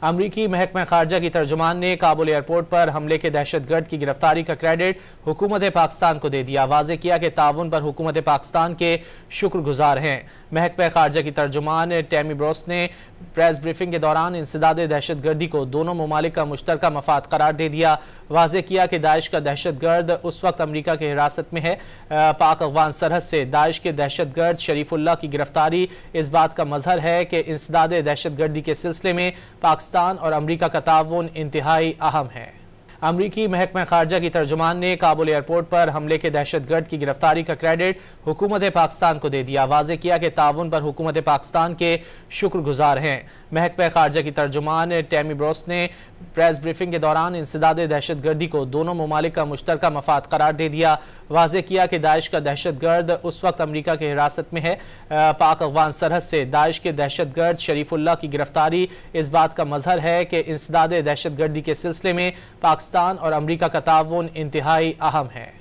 अमरीकी महकमा खारजा की तर्जुमान ने काबुल एयरपोर्ट पर हमले के दहशतगर्द की गिरफ्तारी का क्रेडिट हुकूमत पाकिस्तान को दे दिया। वाज़ेह किया कि ताउन पर हुकूमत पाकिस्तान के शुक्रगुजार हैं। महकमा खारजा की तर्जुमान टैमी ब्रोस ने प्रेस ब्रीफिंग के दौरान इंसदाद दहशतगर्दी को दोनों ममालिक का मुश्तरका मफाद करार दे दिया। वाज़ेह किया कि दाइश का दहशतगर्द उस वक्त अमरीका की हिरासत में है। पाक अफगान सरहद से दाइश के दहशतगर्द शरीफुल्लाह की गिरफ्तारी इस बात का मजहर है कि इंसदाद दहशतगर्दी के सिलसिले में पाकिस्तान और अमरीका का ताउन इंतहाई अहम है। अमरीकी महकमा खारजा की तर्जुमान ने काबुल एयरपोर्ट पर हमले के दहशतगर्द की गिरफ्तारी का क्रेडिट हुकूमत पाकिस्तान को दे दिया। वाज़ेह किया कि ताउन पर हुकूमत पाकिस्तान के शुक्रगुजार हैं। महकमा खारजा की तर्जुमान टैमी ब्रोस ने प्रेस ब्रीफिंग के दौरान इंसदाद दहशतगर्दी को दोनों ममालिक का मुश्तरका मफाद करार दे दिया। वाज़ेह किया कि दाइश का दहशतगर्द उस वक्त अमरीका की हिरासत में है। पाक अफगान सरहद से दाइश के दहशतगर्द शरीफुल्लाह की गिरफ्तारी इस बात का मजहर है कि इंसदाद दहशतगर्दी के सिलसिले में पाकिस्तान और अमरीका का ताउन इंतहाई अहम है।